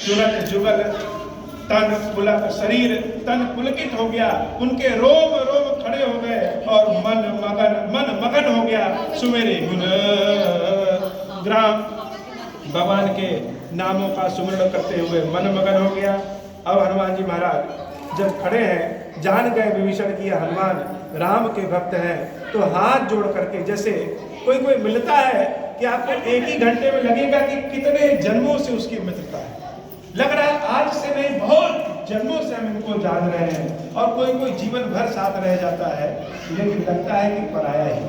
तुरंत जुगल तन पुलक शरीर तन पुलकित हो गया, उनके रोम रोम खड़े हो गए और मन मगन हो गया सुमेरे गुण ग्राम। भगवान के नामों का सुमरण करते हुए मन मगन हो गया। अब हनुमान जी महाराज जब खड़े हैं, जान गए विभीषण की हनुमान राम के भक्त हैं, तो हाथ जोड़ करके, जैसे कोई मिलता है कि आपको एक ही घंटे में लगेगा कि कितने जन्मों से उसकी मित्रता है, लग रहा है आज से नहीं बहुत जन्मों से हम इनको जान रहे हैं, और कोई जीवन भर साथ रह जाता है, लेकिन लगता है कि पराया ही।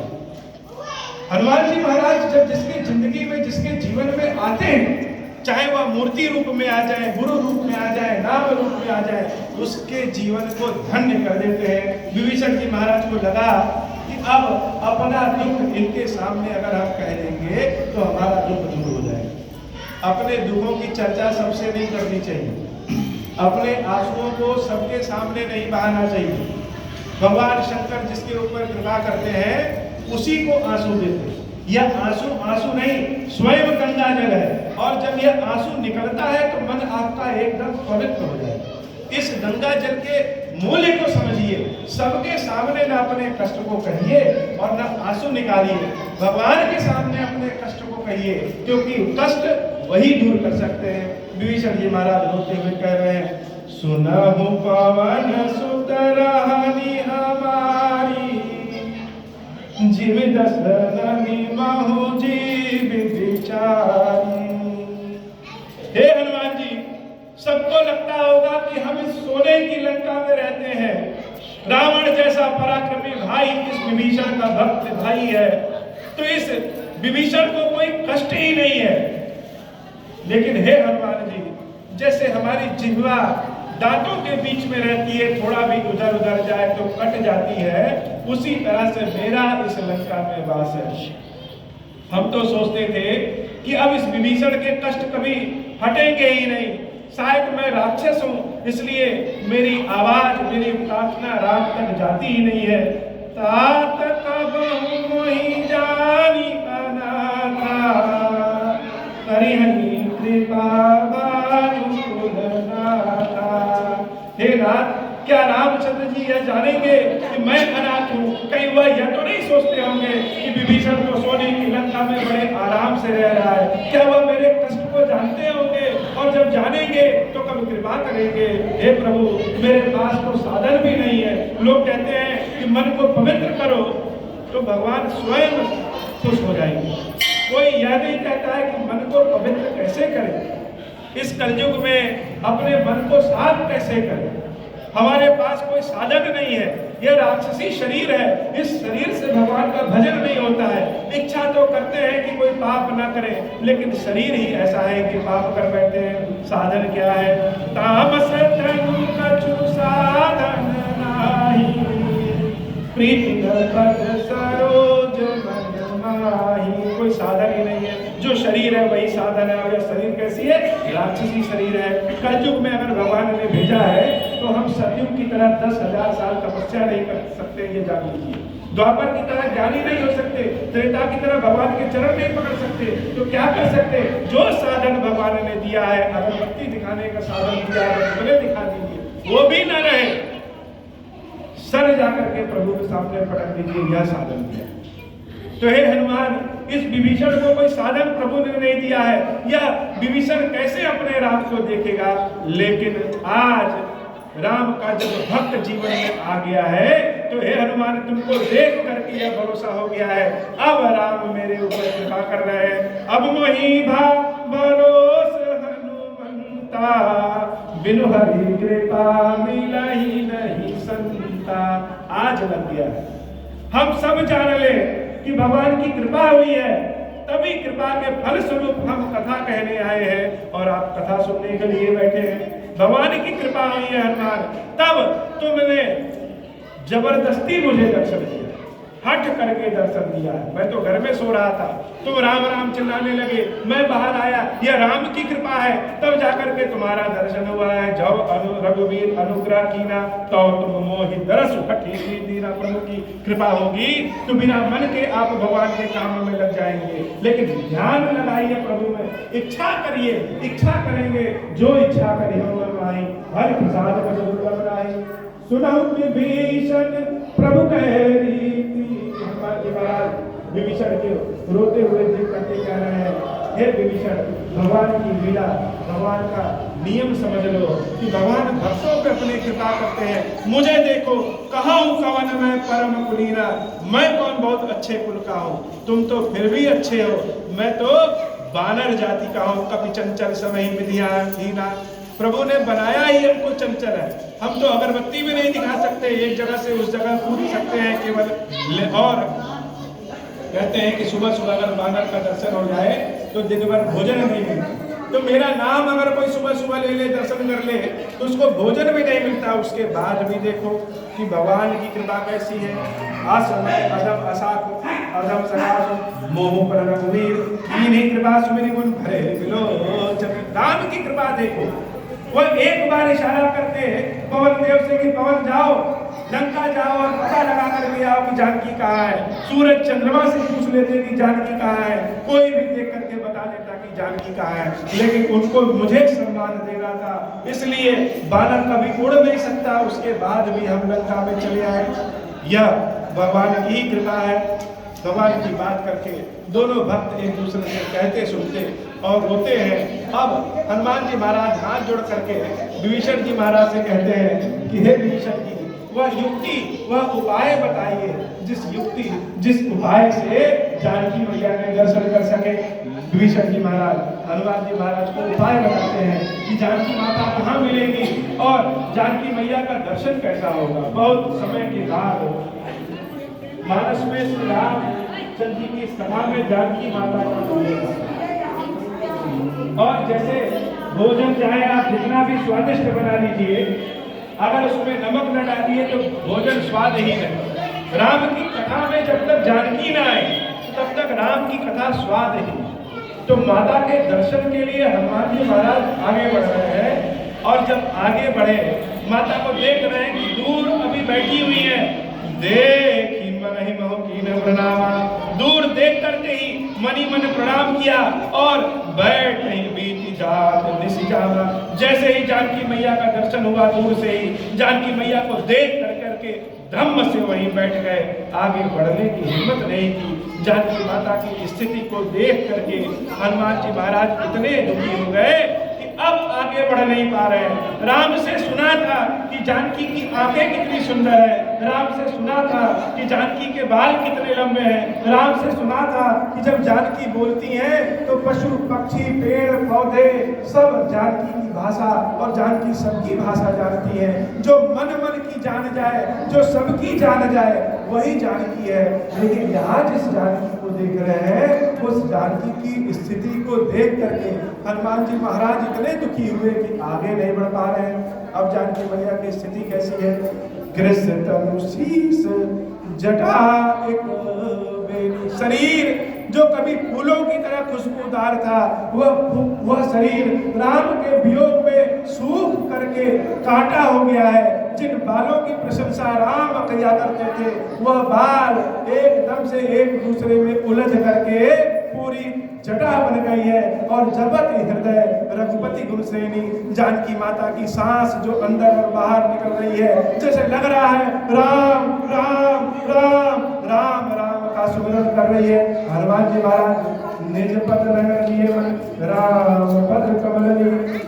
हनुमान जी महाराज जब जिसकी जिंदगी में, जिसके जीवन में आते हैं, चाहे वह मूर्ति रूप में आ जाए, गुरु रूप में आ जाए, नाम रूप में आ जाए, उसके जीवन को धन्य कर देते हैं। विभीषण जी महाराज को लगा कि अब अपना दुख इनके सामने अगर हम कह देंगे तो हमारा दुख दूर हो जाएगा। अपने दुखों की चर्चा सबसे नहीं करनी चाहिए, अपने आंसुओं को सबके सामने नहीं बहाना चाहिए। भगवान शंकर जिसके ऊपर कृपा करते हैं उसी को आंसू देते हैं। यह आंसू नहीं, स्वयं गंगा जल है, और जब यह आंसू निकलता है तो मन आपका एकदम पवित्र हो जाए। इस गंगा जल के मूल्य को समझिए, सबके सामने ना अपने कष्ट को कहिए और ना आंसू निकालिए, भगवान के सामने अपने कष्ट को कहिए, क्योंकि कष्ट वही दूर कर सकते हैं। विभीषण जी महाराज रोते हुए कह रहे हैं, सुनहु पवन सुत रहनी हमारी, जीव दशरथी महु जीव विचारी। हे हनुमान जी, सबको लगता होगा कि हम इस सोने की लंका में रहते हैं, रावण जैसा पराक्रमी भाई इस विभीषण का भक्त भाई है, तो इस विभीषण को कोई कष्ट ही नहीं है। लेकिन हे हनुमान जी, जैसे हमारी जिह्वा दांतों के बीच में रहती है, थोड़ा भी उधर उधर जाए तो कट जाती है, उसी तरह से मेरा इस लंका में वास है। हम तो सोचते थे कि अब इस विभीषण के कष्ट कभी हटेंगे ही नहीं, शायद मैं राक्षस हूं इसलिए मेरी आवाज, मेरी प्रार्थना राम तक जाती ही नहीं है। तात कब मोहि जानी अनाथा, करिहनि कृपा हे नाथ, क्या रामचंद्र जी यह जानेंगे कि मैं अनाथ हूँ? कहीं वह यह तो नहीं सोचते होंगे कि विभीषण को सोने की लंका में बड़े आराम से रह रहा है? क्या वह मेरे कष्ट को जानते होंगे? और जब जानेंगे तो कब कृपा करेंगे? हे प्रभु, मेरे पास तो साधन भी नहीं है। लोग कहते हैं कि मन को पवित्र करो, तो भगवान स्वयं खुश हो जाएंगे। कोई यह नहीं कहता है कि मन को पवित्र कैसे करें, इस कलयुग में अपने मन को साफ कैसे करें। हमारे पास कोई साधन नहीं है, यह राक्षसी शरीर है, इस शरीर से भगवान का भजन नहीं होता है। इच्छा तो करते हैं कि कोई पाप ना करे, लेकिन शरीर ही ऐसा है कि पाप कर बैठे हैं। साधन क्या है? तामस तनु कछु साधन नाही, प्रीति पद सरोज मन माही। कोई साधन ही नहीं है, जो शरीर है वही साधन है। और यह शरीर कैसी है? राक्षसी शरीर है। कलयुग में अगर भगवान ने भेजा है तो हम सतयुग की तरह 10,000 साल तपस्या नहीं कर सकते, ये जान लीजिए। द्वापर की तरह ज्ञानी नहीं हो सकते, त्रेता की तरह भगवान के चरण नहीं पकड़ सकते। तो क्या कर सकते? जो साधन भगवान ने दिया है, अगरबत्ती दिखाने का साधन दिया है, बोले दिखा दीजिए, वो भी न रहे, सर जाकर के प्रभु के सामने पटक दीजिए, यह साधन दिया। तो हे हनुमान, इस विभीषण को कोई साधन प्रभु ने नहीं दिया है। यह विभीषण कैसे अपने राम को देखेगा? लेकिन आज राम का जब भक्त जीवन में आ गया है, तो हे हनुमान, तुमको देख करके यह भरोसा हो गया है, अब राम मेरे ऊपर कृपा कर रहे हैं। अब मोहि भरोस हनुमंता, बिनु हरि कृपा मिलहि नहीं संता। आज लग गया है, हम सब जान ले कि भगवान की कृपा हुई है, तभी कृपा के फल स्वरूप हम कथा कहने आए हैं और आप कथा सुनने के लिए बैठे हैं। भगवान की कृपा हुई है हनुमान, तब तुमने जबरदस्ती मुझे दर्शन दिया। हट करके दर्शन दिया है। मैं तो घर में सो रहा था, तुम राम राम चिल्लाने लगे, मैं बाहर आया, यह राम की कृपा है, तब जाकर के तुम्हारा दर्शन हुआ है। जब रघुवीर अनुग्रह कीना तो तुम मोहि दरस हठी दीना। प्रभु की कृपा होगी तो बिना मन के आप भगवान के काम में लग जाएंगे, लेकिन ध्यान लगाइए प्रभु में, इच्छा करिए, इच्छा करेंगे जो इच्छा करिए हर प्रसाद का दुर्लभ नहीं। सुनहु विभीषण प्रभु कह रीति। हनुमान जी महाराज विभीषण के रोते हुए देख करके कह रहे हैं, हे विभीषण, भगवान की लीला, भगवान का नियम समझ लो कि भगवान भक्तों पे अपनी कृपा करते हैं। मुझे देखो, कहाँ हूँ कवन में परम कुलीना, मैं कौन बहुत अच्छे कुल का हूँ, तुम तो फिर भी अच्छे हो, मैं तो बानर जाति का हूँ। कपि चंचल समय विधियाहीना। प्रभु ने बनाया ही हमको चंचल है, हम तो अगरबत्ती भी नहीं दिखा सकते, एक जगह से उस जगह कूद सकते हैं केवल। और कहते हैं कि सुबह सुबह अगर बानर का दर्शन हो जाए तो दिन भर भोजन नहीं मिलता। तो मेरा नाम अगर कोई सुबह सुबह ले ले, दर्शन कर ले, तो उसको भोजन भी नहीं मिलता। उसके बाद भी देखो कि भगवान की कृपा कैसी है। असमय अदम असाक अदम सकाश मोह पर रघुवीर, इन्हीं कृपा सुमिरि गुण भरे विलोचन। राम की कृपा देखो, वो एक बार इशारा करते हैं पवन देव से कि पवन जाओ, लंका जाओ और पता लगा कर ले आओ कि जानकी कहाँ है। सूरज चंद्रमा से पूछ लेते कि जानकी कहाँ है, कोई भी देख करके बता देता कि जानकी कहाँ है, लेकिन उनको मुझे सम्मान देना था, इसलिए बानर कभी उड़ नहीं सकता। उसके बाद भी हम लंका में चले आए, यह भगवान की कृपा है। भगवान की बात करके दोनों भक्त एक दूसरे से कहते सुनते और रोते हैं। अब हनुमान जी महाराज हाथ जोड़ करके विभीषण जी महाराज से कहते हैं कि हे विभीषण जी, वह युक्ति, वह उपाय बताइए, जिस युक्ति, जिस उपाय से जानकी मैया के दर्शन कर सके। विभीषण जी महाराज हनुमान जी महाराज को उपाय बताते हैं कि जानकी माता कहाँ मिलेगी और जानकी मैया का दर्शन कैसा होगा। बहुत समय के बाद मानस में श्री राम चंद्र जी की सभा में जानकी माता का मिलेगा, और जैसे भोजन चाहे आप जितना भी स्वादिष्ट बना लीजिए, अगर उसमें नमक न डालिए तो भोजन स्वाद ही नहीं। राम की कथा में जब तक जानकी न आए तब तक राम की कथा स्वाद ही। तो माता के दर्शन के लिए हनुमान जी महाराज आगे बढ़ रहे हैं, और जब आगे बढ़े माता को देख रहे हैं कि दूर अभी बैठी हुई है, देखी मन ही महो कीन प्रणामा। दूर देख करके ही मनी मन प्रणाम किया और बैठ ही बीती जात निशिजामा। जैसे ही जानकी मैया का दर्शन हुआ, दूर से ही जानकी मैया को देख करके धम्म से वहीं बैठ गए, आगे बढ़ने की हिम्मत नहीं की। जानकी माता की स्थिति को देख करके हनुमान जी महाराज इतने दुखी हो गए कि अब आगे बढ़ नहीं पा रहे। राम से सुना था कि जानकी की आंखें कितनी सुंदर है, राम से सुना था कि जानकी के बाल कितने लंबे हैं, राम से सुना था कि जब जानकी बोलती हैं तो पशु पक्षी पेड़ पौधे सब जानकी की भाषा, और जानकी सबकी भाषा जानती है। जो मन मन की जान जाए, जो सबकी जान जाए, वही जानकी है। लेकिन यहाँ जिस जानकी को देख रहे हैं, उस जानकी की स्थिति को देख करके हनुमान जी महाराज इतने दुखी हुए कि आगे नहीं बढ़ पा रहे हैं। अब जानकी मैया की स्थिति कैसी है? कृष्ण तनु शीस जटा एक बेनी। शरीर जो कभी फूलों की तरह खुशबूदार था, वह शरीर राम के वियोग में सूख करके कांटा हो गया है। जिन बालों की प्रशंसा राम किया करते थे, वह बाल एकदम से एक दूसरे में उलझ करके पूरी जटा बन गई है। और जबत हृदय रघुपति गुणसेनी। जानकी माता की सांस जो अंदर और बाहर निकल रही है, जैसे लग रहा है राम राम राम राम राम का सुमिरन कर रही है। हनुमान जी महाराज निज पद नगर लिए राम पद कमल।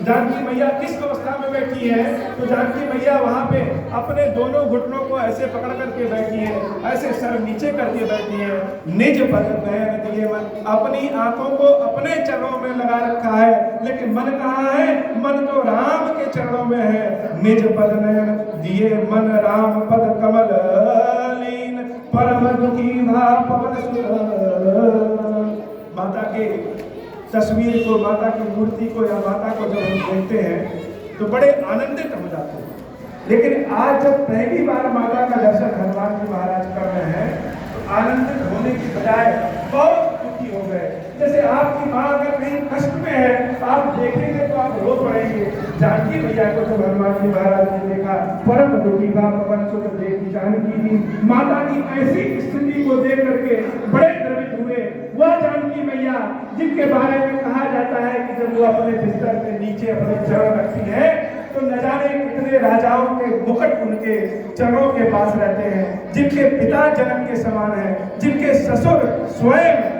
जानकी मैया किस अवस्था में बैठी है? तो जानकी मैया वहां पे अपने दोनों घुटनों को ऐसे पकड़ करके बैठी है, ऐसे सर नीचे करके बैठी है। निज पद नयन दिए मन, अपनी आंखों को अपने चरणों में लगा रखा है, लेकिन मन कहाँ है? मन तो राम के चरणों में है। निज पद नयन दिए मन राम पद कमल लीन, परम दुखी भा पवन सुत। माता के तस्वीर को, माता की मूर्ति को या माता को जब हम देखते हैं तो बड़े आनंदित हो जाते हैं। लेकिन आज जब पहली बार माता का दर्शन हनुमान जी महाराज कर रहे हैं, आनंदित होने की बजाय बहुत दुखी हो गए। जैसे आपकी माँ अगर कहीं कष्ट में है, आप देखेंगे तो आप रो पड़ेंगे। जानकी मैया को जब हनुमान जी महाराज ने देखा, परम दुखी का पवन सुत देखी जानकी जी, माता की ऐसी स्थिति को देख करके बड़े द्रवित हुए। वह जानकी मैया जिनके बारे में कहा जाता है कि जब वो अपने बिस्तर के नीचे अपने चरण रखती है तो न जाने कितने राजाओं के मुकुट उनके चरणों के पास रहते हैं, जिनके पिता जनक के समान है, जिनके ससुर स्वयं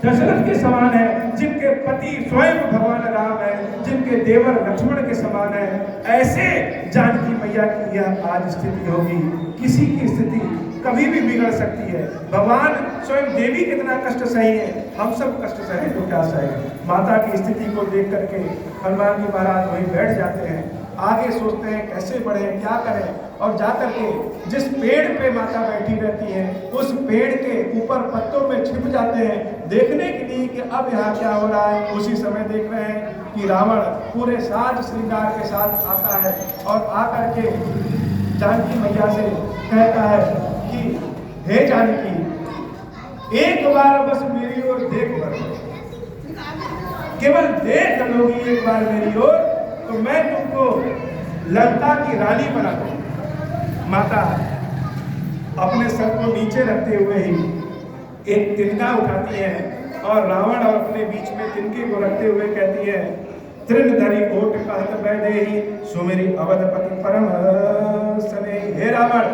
दशरथ के समान है, जिनके पति स्वयं भगवान राम है, जिनके देवर लक्ष्मण के समान है। ऐसे जानकी मैया की यह आज स्थिति होगी। किसी की स्थिति कभी भी बिगड़ सकती है। भगवान स्वयं देवी कितना कष्ट सही है, हम सब कष्ट सहे तो क्या सहे। माता की स्थिति को देख करके हनुमान जी महाराज वहीं बैठ जाते हैं। आगे सोचते हैं कैसे बढ़े, क्या करें, और जाकर के जिस पेड़ पे माता बैठी रहती है उस पेड़ के ऊपर पत्तों में छिप जाते हैं देखने के लिए कि अब यहाँ क्या हो रहा है। उसी समय देख रहे हैं कि रावण पूरे साज श्रृंगार के साथ आता है और आकर के जानकी मैया से कहता है कि हे जानकी, एक बार बस मेरी ओर देख लो, केवल देख लोगी एक बार मेरी ओर तो मैं तुमको लंका की रानी बना दूं। माता अपने सर को नीचे रखते हुए ही एक तिनका उठाती है और रावण और अपने बीच में तिनके को रखते हुए कहती है, तृणधरी ओट कहत वैदेही सुमेरी अवधपति परम सने। हे रावण,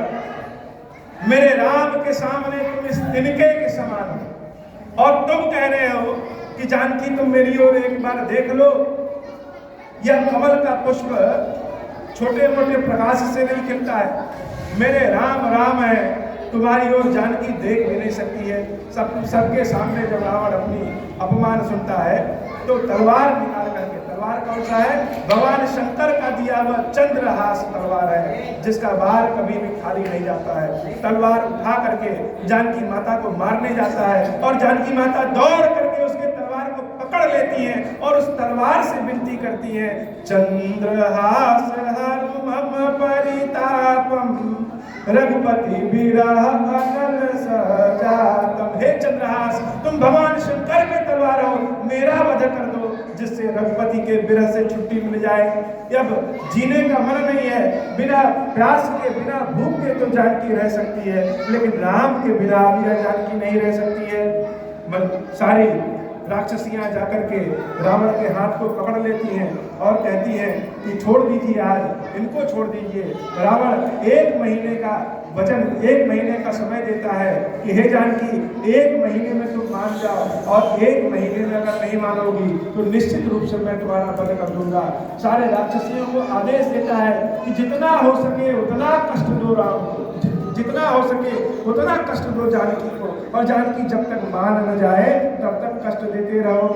मेरे राम के सामने तुम इस तिनके के समान हो और तुम कह रहे हो कि जानकी तुम मेरी ओर एक बार देख लो। यह कमल का पुष्प छोटे मोटे प्रकाश से नहीं खिलता है। मेरे राम राम है, तुम्हारी ओर जानकी देख भी नहीं सकती है। सबके सामने जब रावण अपनी अपमान सुनता है तो तलवार निकाल करके, तलवार कौन सा है? भगवान शंकर का दिया हुआ चंद्रहास तलवार है जिसका बार कभी भी खाली नहीं जाता है। तलवार उठा करके जानकी माता को मारने जाता है और जानकी माता दौड़ करके उसके तलवार को पकड़ लेती हैं और उस तलवार से विनती करती हैं, चंद्रहास हरु मम परितापम रघुपति विरह अनल सजातम। हे चंद्रहास, तुम भगवान शंकर के तलवार हो, मेरा वध कर दो जिससे रघुपति के विरह से छुट्टी मिल जाए। अब जीने का मन नहीं है, बिना प्यास के बिना भूख के तो जानकी रह सकती है, लेकिन राम के बिना अभी जानकी नहीं रह सकती है। सारी राक्षसियां जाकर के रावण के हाथ को पकड़ लेती हैं और कहती हैं कि छोड़ दीजिए, आज इनको छोड़ दीजिए। रावण 1 महीने का वचन, 1 महीने का समय देता है कि हे जानकी, 1 महीने में तुम मान जाओ और 1 महीने में अगर नहीं मानोगी तो निश्चित रूप से मैं तुम्हारा वध कर दूंगा। सारे राक्षसियों को आदेश देता है कि जितना हो सके उतना कष्ट दो राम को, जितना हो सके उतना कष्ट दो जानकी को, और जानकी जब तक मान न जाए तब तक कष्ट देते रहो।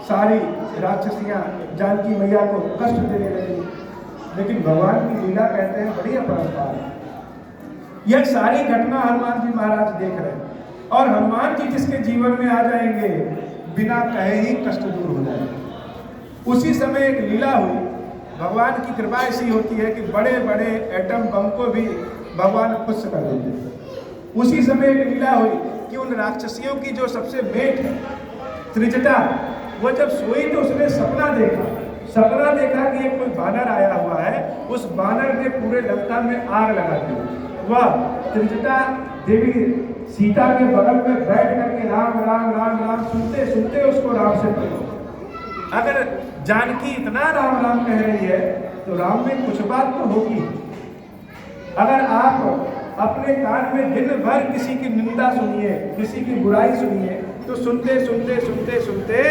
सारी राक्षसियां जानकी मैया को कष्ट देने लगी, लेकिन भगवान की लीला कहते हैं बड़ी अपरंपार है। यह सारी घटना हनुमान जी महाराज देख रहे हैं और हनुमान जी जिसके जीवन में आ जाएंगे बिना कहे ही कष्ट दूर हो जाएंगे। उसी समय एक लीला हुई। भगवान की कृपा ऐसी होती है कि बड़े बड़े एटम बम को भी भगवान खुश कर देते हैं। उसी समय एक लीला हुई कि उन राक्षसियों की जो सबसे मेट है त्रिजटा, वो जब सोई तो उसने सपना देखा कि एक कोई बानर आया हुआ है। उस बानर ने पूरे लंका में आग लगा दी। वह त्रिजटा देवी सीता के बगल में बैठ करके राम राम राम राम सुनते सुनते उसको राम से प्रेम। अगर जानकी इतना राम राम कह रही है तो राम में कुछ बात तो होगी। अगर आप अपने कान में दिन भर किसी की निंदा सुनिए, किसी की बुराई सुनिए, तो सुनते सुनते सुनते सुनते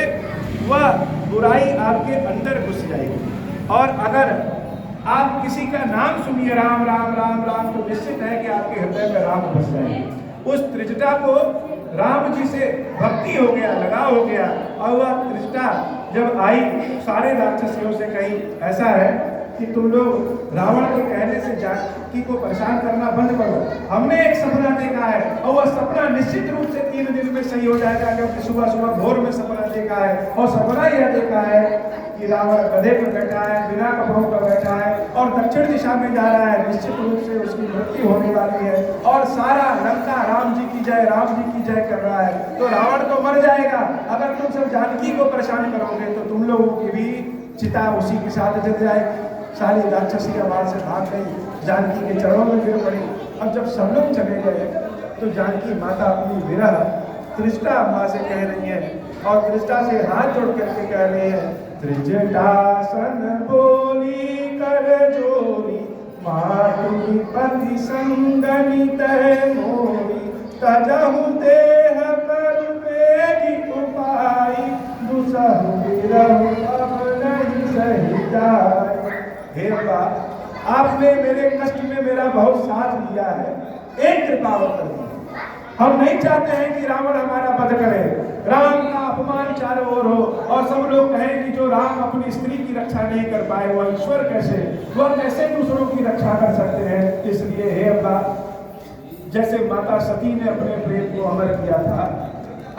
वह बुराई आपके अंदर घुस जाएगी। और अगर आप किसी का नाम सुनिए राम राम राम राम, तो निश्चित है कि आपके हृदय में राम घुस जाएंगे। उस त्रिजटा को राम जी से भक्ति हो गया, लगाव हो गया, और वह त्रिजटा जब आई सारे राक्षसियों से कही, ऐसा है कि तुम लोग रावण के कहने से जानकी को परेशान करना बंद करो। हमने एक सपना देखा है और वह सपना निश्चित रूप से 3 दिन में सही हो जाएगा, क्योंकि सुबह सुबह भोर में सपना देखा है। और सपना यह देखा है कि रावण गधे पर बैठा है, बिना कपड़ों पर बैठा है और दक्षिण दिशा में जा रहा है, निश्चित रूप से उसकी मृत्यु होने वाली है। और सारा लंका राम जी की जय, राम जी की जय कर रहा है। तो रावण तो मर जाएगा। अगर तुम सब जानकी को परेशान करोगे तो तुम लोगों की भी चिता उसी के साथ जल जाएगी। सारी राक्षसी वहां से भाग गई, जानकी के चरणों में गिर पड़ी। अब जब सब लोग चले गए तो जानकी माता अपनी विरह त्रिष्टा माँ से कह रही है, और त्रिष्टा से हाथ जोड़ करके कह रही है, त्रिजटासन बोली कर जोरी, मातु पति संगनि तह मोरी, तजहु देह कर बेगी उपाई, दुसहु विरहु अब नहीं सही जाए। हे अब्बा, आपने मेरे कष्ट में मेरा बहुत साथ दिया है, एक कृपा कर दी। हम नहीं चाहते हैं कि रावण हमारा वध करे, राम का अपमान चारों ओर हो, और सब लोग कहें कि जो राम अपनी स्त्री की रक्षा नहीं कर पाए वह ईश्वर कैसे, वह कैसे दूसरों की रक्षा कर सकते हैं। इसलिए हे अब्बा, जैसे माता सती ने अपने प्रेम को अमर किया था,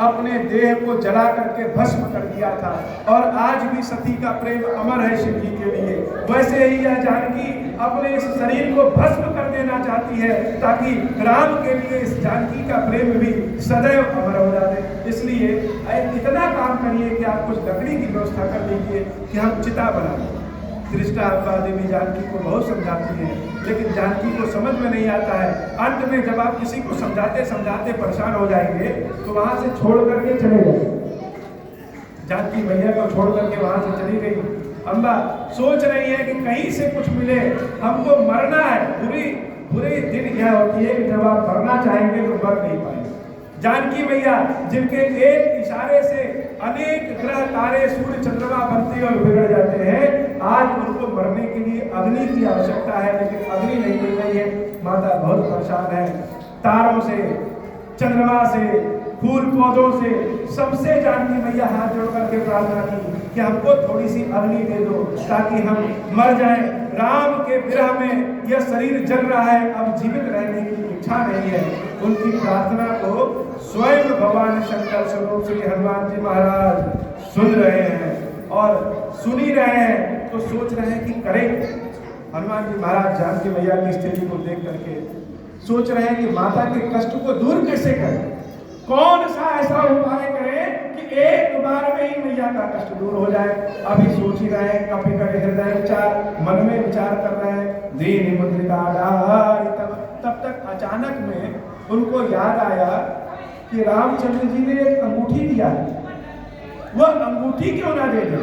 अपने देह को जला करके भस्म कर दिया था, और आज भी सती का प्रेम अमर है शिव जी के लिए, वैसे ही यह जानकी अपने इस शरीर को भस्म कर देना चाहती है, ताकि राम के लिए इस जानकी का प्रेम भी सदैव अमर हो जाए। इसलिए इतना काम करिए कि आप कुछ लकड़ी की व्यवस्था कर लीजिए कि हम चिता बना दें। त्रिष्टा अम्बा देवी जानकी को बहुत समझाती है, लेकिन जानकी को समझ में नहीं आता है। अंत में जब आप किसी को समझाते समझाते परेशान हो जाएंगे तो वहां से छोड़ करके चले गए। जानकी मैया को छोड़ करके वहां से चली गई। अम्बा सोच रही है कि कहीं से कुछ मिले, हमको मरना है। बुरी दिन यह होती है कि जब आप मरना चाहेंगे तो मर नहीं पाएंगे। जानकी मैया जिनके एक इशारे से अनेक ग्रह तारे सूर्य चंद्रमा बनते और बिगड़ जाते हैं, आज उनको मरने के लिए अग्नि की आवश्यकता है, लेकिन अग्नि नहीं मिल रही है। माता बहुत परेशान है। तारों से, चंद्रमा से, फूल पौधों से, सबसे जानकी मैया हाथ जोड़ करके प्रार्थना की कि हमको थोड़ी सी अग्नि दे दो ताकि हम मर जाएं। राम के विरह में यह शरीर जल रहा है, अब जीवित रहने की इच्छा नहीं है। उनकी प्रार्थना को स्वयं भगवान शंकर स्वरूप श्री हनुमान जी महाराज सुन रहे हैं, और सुन ही रहे हैं तो सोच रहे हैं कि करें। हनुमान जी महाराज जानकी मैया की स्थिति को देख करके सोच रहे हैं कि माता के कष्ट को दूर कैसे करें, कौन सा ऐसा उपाय करें कि एक बार में ही मैया का कष्ट दूर हो जाए। अभी सोच ही रहे हैं, कभी करे हृदय विचार, मन में विचार कर रहे हैं। दीन मुद्रिका तब तक अचानक में उनको याद आया कि रामचंद्र जी ने एक अंगूठी दिया है, वह अंगूठी क्यों ना दे दे।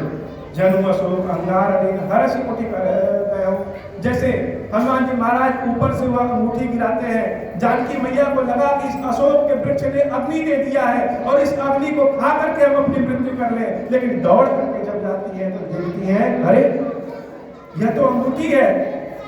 जन्म अशोक अंगार दिन हर्ष कोटि कर गए। जैसे हनुमान जी महाराज ऊपर से वह अंगूठी गिराते हैं, जानकी मैया को लगा कि इस अशोक के वृक्ष ने अग्नि दे दिया है और इस अग्नि को खा करके हम अपनी मृत्यु कर ले। लेकिन दौड़ करके जब जाती है तो देखती है, अरे यह तो अंगूठी है,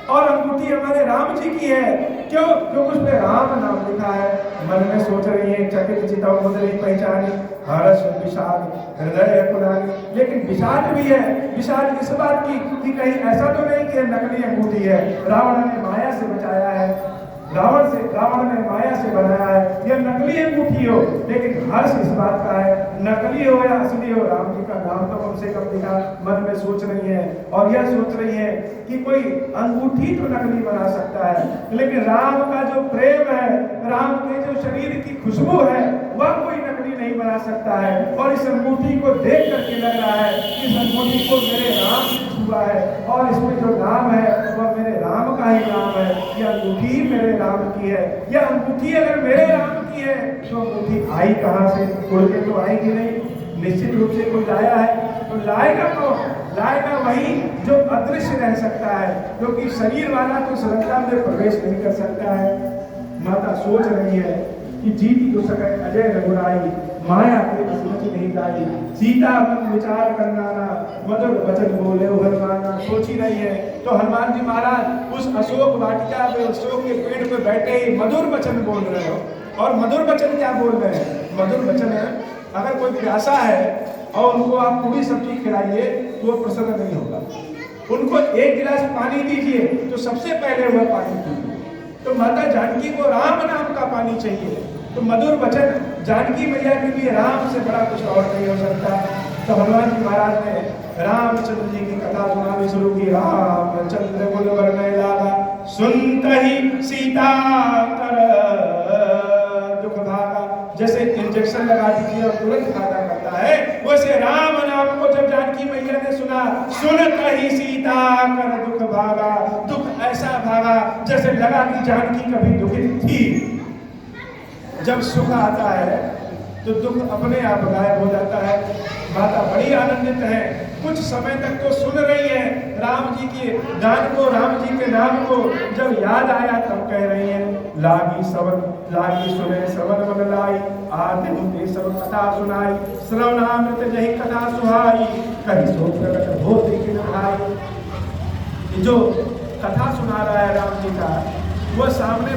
और अंगूठी हमारे राम जी की है। क्यों? क्योंकि उस पर राम नाम लिखा है। मन में सोच रही है, चकित चिता मुद्री पहचानी, हर्ष विषाद हृदय कुलानी। लेकिन विषाद भी है। विषाद इस बात की कि कहीं ऐसा तो नहीं कि नकली अंगूठी है, रावण ने माया से बचाया है, रावण ने माया से बनाया है, यह नकली अंगूठी हो। लेकिन हर्ष इस बात का है, नकली हो या असली हो, राम जी का नाम तो कम से कम लिखा। मन में सोच रही है, और यह सोच रही है कि कोई अंगूठी तो नकली बना सकता है, लेकिन राम का जो प्रेम है, राम के जो शरीर की खुशबू है, वह कोई नकली नहीं बना सकता है। और इस अंगूठी को देख करके लग रहा है कि इस अंगूठी को मेरे राम की छुआ है, और इसमें जो नाम है वह मेरे राम का ही नाम है। यह अंगूठी मेरे राम की है। यह अंगूठी अगर मेरे राम की है तो अंगूठी आई कहाँ से? उड़ के तो आएगी नहीं, निश्चित रूप से कोई लाया है। तो लाएगा कौन? लाएगा वही जो अदृश्य रह सकता है, क्योंकि शरीर वाला तो श्रद्धा में प्रवेश नहीं कर सकता है। माता सोच रही है कि जीती तो सके अजय रघुराई, माया के समझ नहीं लाई, सीता मन विचार करना ना, मधुर वचन बोले हनुमाना। सोच ही रही है तो हनुमान जी महाराज उस अशोक वाटिका में, अशोक के पेड़ पे बैठे ही मधुर वचन बोल रहे हो। और मधुर वचन क्या बोल रहे हैं? मधुर वचन है, अगर कोई प्यासा है और उनको आप पूरी सब्जी खिलाइए तो वो प्रसन्न नहीं होगा। उनको एक गिलास पानी दीजिए तो सबसे पहले वह पानी पीजिए। तो माता जानकी को राम नाम का पानी चाहिए। तो मधुर वचन जानकी मैया के लिए राम से बड़ा कुछ और नहीं हो सकता। तो हनुमान जी महाराज ने रामचंद्र जी की कथा सुनानी शुरू की। रामचंद्र गुण वर्णय लागा, सुनत ही सीता कर दुख भागा। जैसे इंजेक्शन लगा दीजिए और तुरंत फायदा करता है, वैसे राम नाम को जब जानकी मैया ने सुना, सुनत ही सीता कर दुख भागा, दुख ऐसा भागा जैसे लगा कि जानकी कभी दुखित थी। जब सुख आता है तो दुख अपने आप गायब हो जाता है। माता बड़ी आनंदित है, कुछ समय तक तो सुन रही है राम जी के गान को, राम जी के नाम को। जब याद आया तब कह रही है, लागी सुने श्रवण मन लाई, आते होते सब कथा सुनाई, श्रवणामृत जही कथा सुहाई, कहीं सो प्रकट हो देखिन भाई। जो कथा सुना रहा है राम जी का, वो सामने